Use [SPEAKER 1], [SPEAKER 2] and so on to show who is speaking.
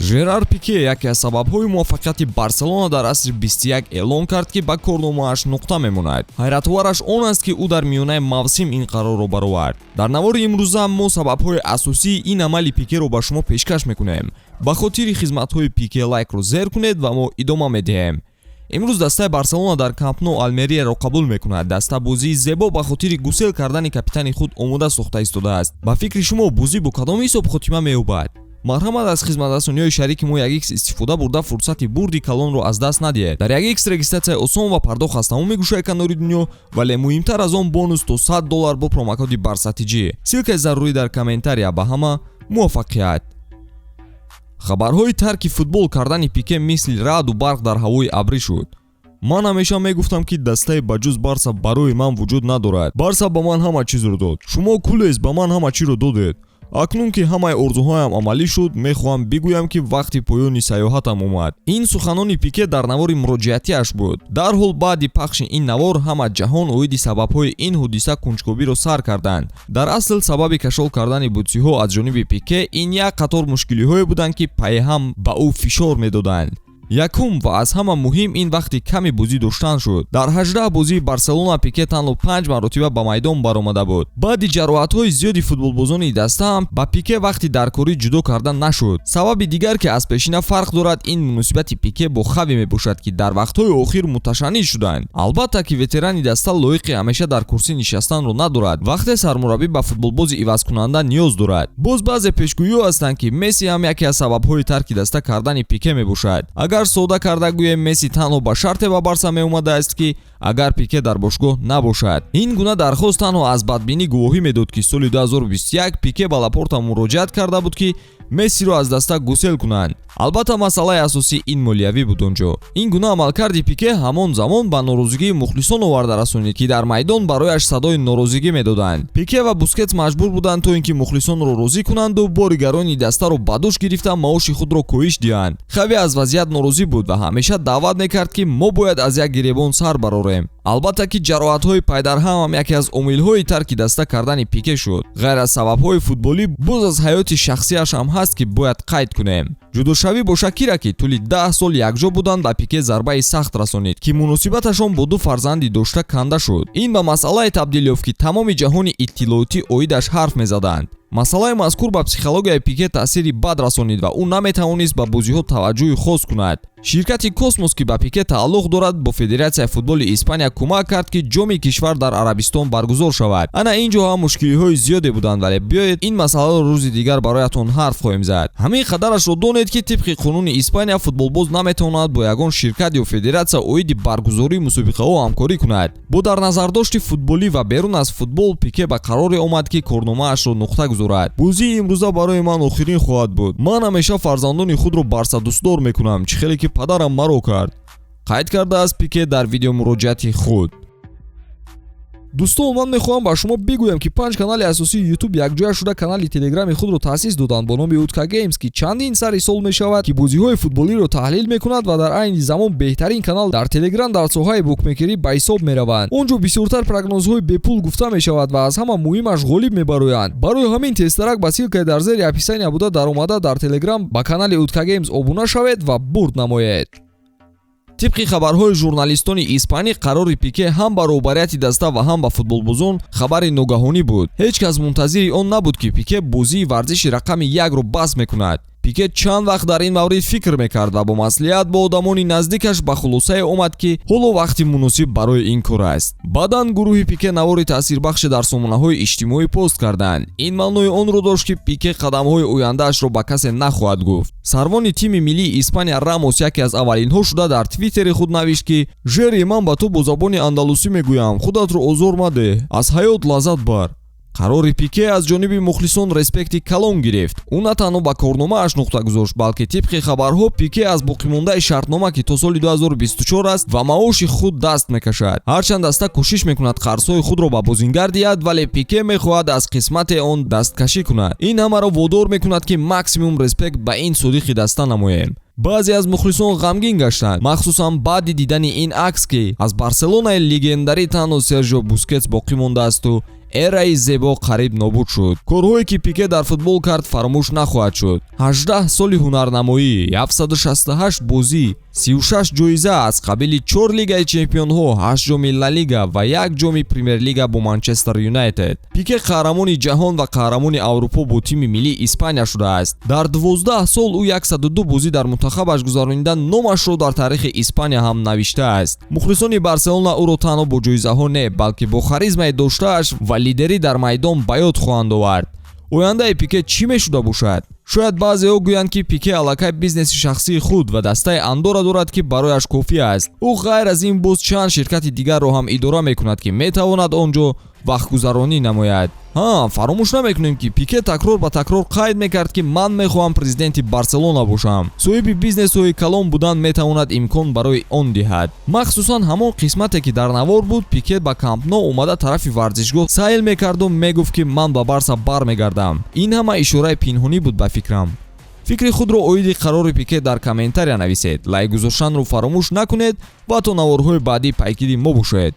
[SPEAKER 1] Жерар Пике яке аз сабабҳои муваффақияти Барселона дар асри 21 эълон кард, ки ба корномааш нуқта мемонад. ҳайратовараш он аст, ки ӯ дар миёнаи мавсим ин қарорро баровард. Дар навори имрӯза мо сабабҳои асосии ин амали Пикеро ба шумо пешкаш мекунем. ба хотири хизматҳои Пике лайкро зер кунед ва мо идома медиҳем. имрӯз дастаи Барселона дар Камп Nou Алмериаро қабул мекунад. даста бозии зебо ба хотири гусел кардани капитани худ омода сохта истодааст. ба фикри шумо бозӣ бо кадом ҳисоб хотима меёбад? марҳамат аз хизматрасониҳои шарики мо 1x истифода бурда фурсати бурди калонро аз даст надиҳед. дар 1x регистратсия осон ва пардохт аз тамоми гӯшаи канори дунё, вале муҳимтар аз он бонус то $100 бо промокоди барсатиҷӣ. силкаи зарурӣ дар комментария. ба ҳама муваффақият. хабарҳои тарки футбол кардани Пике мисли раъду барқ дар ҳавои абрӣ шуд. ман ҳамеша мегуфтам, ки дастаи ба ҷуз Барса барои ман вуҷуд надорад. Барса ба ман ҳама чизро дод. шумо кулез ба ман ҳама чиро додед. акнун ки ҳамаи орзуҳоям амалӣ шуд, мехоҳам бигӯям, ки вақти поёни саёҳатам омад. ин суханони Пике дар навори муроҷиатиаш буд. дарҳол баъди пахши ин навор ҳама ҷаҳон оиди сабабҳои ин ҳодиса кунҷкобиро сар карданд. дар асл сабаби кашол кардани бутсиҳо аз ҷониби Пике ин як қатор мушкилиҳое буданд, ки пайҳам ба ӯ фишор медоданд. якум ва аз ҳама муҳим ин вақти ками бозӣ доштан шуд. дар 18 бозии Барселона Пике танҳо 5 маротиба ба майдон баромада буд. баъди ҷароҳатҳои зиёди футболбозони даста ҳам ба Пике вақти даркорӣ ҷудо кардан нашуд. сабаби дигар ки аз пешина фарқ дорад, ин муносибати Пике бо Хави мебошад, ки дар вақтҳои охир муташаннис шуданд. албатта ки ветерани даста лоиқи ҳамеша дар курсӣ нишастанро надорад. вақте сармураббӣ ба футболбози ивазкунанда ниёз дорад. боз баъзе пешгӯиҳо ҳастанд, ки Месси ҳам яке аз сабабҳои тарки даста кардани Пике мебошад. агар сода карда гӯем, Месси танҳо ба шарте ба Барса меомадааст, ки агар Пике дар бошгоҳ набошад. ин гуна дархост танҳо аз бадбинӣ гувоҳӣ медод, ки соли 2021 Пике ба Лапорта муроҷиат карда буд, ки Мессиро аз даста гусел кунанд. албатта масъалаи асосӣ ин молиявӣ буд онҷо. ин гуна амалкарди Пике ҳамон замон ба норозигии мухлисон оварда расонид, ки дар майдон барояш садои норозигӣ медоданд. Пике ва Бускетс маҷбур буданд то ин ки мухлисонро розӣ кунанду боригарони дастаро ба дӯш гирифта маоши худро коҳиш диҳанд. Хави аз вазъият норозӣ буд ва ҳамеша даъват мекард, ки мо бояд аз як гиребон сар барорем. албатта ки ҷароҳатҳои пайдарҳам ҳам яке аз омилҳои тарки даста кардани Пике шуд. ғайр аз сабабҳои футболӣ, боз аз ҳаёти шахсияш ҳам ҳаст, ки бояд қайд кунем. ҷудошавӣ бо Шакира, ки тӯли 10 сол якҷо буданд, ба Пике зарбаи сахт расонид, ки муносибаташон бо ду фарзанди дошта канда шуд. ин ба масъалае табдил ёфт, ки тамоми ҷаҳони иттилоотӣ оидаш ҳарф мезаданд. масъалаи мазкур ба психологияи Пике таъсири бад расонид ва ӯ наметавонист ба бозиҳо таваҷҷӯҳи хос кунад. ширкати Космос, ки ба Пике тааллуқ дорад, бо Федератсияи футболи Испания кӯмак кард, ки ҷоми кишвар дар Арабистон баргузор шавад. ана ин ҷо ҳам мушкилиҳои зиёде буданд, вале биёед ин масъаларо рӯзи дигар бароятон ҳарф хоҳем зад. ҳамин қадарашро донед, ки тибқи қонуни Испания футболбоз наметавонад бо ягон ширкат ё федератсия оиди баргузории мусобиқаҳо ҳамкорӣ кунад. бо дар назардошти футболӣ ва берун аз футбол, Пике ба қароре омад, ки корномаашро нуқта гузорад. бозии имрӯза барои ман охирин хоҳад буд. ман ҳамеша фарзандони худро Барса дӯстдор мекунам, чӣ хеле ки падарам маро кард. қайд кардааст Пике дар видеомуроҷиати худ. дӯстон, ман мехоҳам ба шумо бигӯям, ки 5 канали асосии YouTube якҷоя шуда канали Телеграми худро таъсис доданд бо номи Утка Games, ки чандин сари сол мешавад, ки бозиҳои футболиро таҳлил мекунад ва дар айни замон беҳтарин канал дар Telegram дар соҳаи букмекерӣ ба ҳисоб мераванд. онҷо бисёртар прогнозҳои бепул гуфта мешавад ва аз ҳама муҳимаш ғолиб мебароянд. барои ҳамин тезтарак ба силкаи дар зери описания буда даромада дар Telegram ба канали Утка Games обуна шавед ва бурд намоед. тибқи хабарҳои журналистони испанӣ, қарори Пике ҳам ба роҳбарияти даста ва ҳам ба футболбозон хабари ногаҳонӣ буд. ҳеҷ кас мунтазири он набуд, ки Пике бозии варзиши рақами 1-ро бас мекунад. Пике чанд вақт дар ин маврид фикр мекард ва бо маслиҳат бо одамони наздикаш ба хулосае омад, ки ҳоло вақти муносиб барои ин кор аст. баъдан гурӯҳи Пике навори таъсирбахше дар сомонаҳои иҷтимоӣ пост карданд. ин маънои онро дошт, ки Пике қадамҳои ояндаашро ба касе нахоҳад гуфт. сарвони тими миллии Испания Рамос яке аз аввалинҳо шуда дар твиттери худ навишт, ки «Жери, ман ба ту бо забони андалусӣ мегӯям, худатро озор мадеҳ, аз ҳаёт лаззат бар». қарори Пике аз ҷониби мухлисон респекти калон гирифт. ӯ на танҳо ба корномааш нуқта гузошт, балки тибқи хабарҳо Пике аз боқимондаи шартнома, ки то соли 2024 аст, ва маоши худ даст мекашад. ҳарчанд даста кӯшиш мекунад қарзҳои худро ба бозингар диҳад, вале Пике мехоҳад аз қисмати он дасткашӣ кунад. ин ҳамаро водор мекунад, ки максимум респект ба ин содиқи даста намоем. баъзе аз мухлисон ғамгин гаштанд, махсусан баъди дидани ин акс, ки аз Барселонаи легендарӣ танҳо Сержио Бускетс боқӣ мондаасту эраи зебо қариб нобуд шуд. Корҳое ки Пике дар футбол кард фаромӯш нахоҳад шуд. 18 соли ҳунарнамоӣ, 768 бозӣ, 36 ҷоиза аз қабили 4 лигаи чемпионҳо, 8 ҷоми Ла Лига ва 1 ҷоми Премер-лига бо Манчестер Юнайтед. Пике қаҳрамони ҷаҳон ва қаҳрамони Аврупо бо тими миллии Испания шудааст. Дар 12 сол ӯ 102 бозӣ дар мунтахабаш гузаронида номашро дар таърихи Испания ҳам навиштааст. Мухлисони Барселона ӯро танҳо бо ҷоизаҳо не, балки бо харизмаи доштааш ва лидерӣ дар майдон ба ёд хоҳанд овард. ояндаи Пике чӣ мешуда бошад? шояд баъзеҳо гӯянд ки Пике аллакай бизнеси шахсии худ ва дастаи андора дорад ки барояш кофӣ аст. ӯ ғайр аз ин боз чанд ширкати дигарро ҳам идора мекунад ки метавонад он ҷо вақтгузаронӣ намояд. фаромӯш намекунем ки Пике такрор ба такрор қайд мекард ки ман мехоҳам президенти Барселона бошам. соҳиби бизнесҳои калон будан метавонад имкон барои он диҳад. махсусан ҳамон қисмате ки дар навор буд, Пике ба Камп Nou омада тарафи варзишгоҳ сайл мекарду мегуфт ки ман ба Барса бармегардам. ин ҳама ишораи пинҳонӣ буд ба фикрам. фикри худро оиди қарори Пике дар комментария нависед. лайк гузоштанро фаромӯш накунед ва то наворҳои баъдӣ пайгири мо бошед.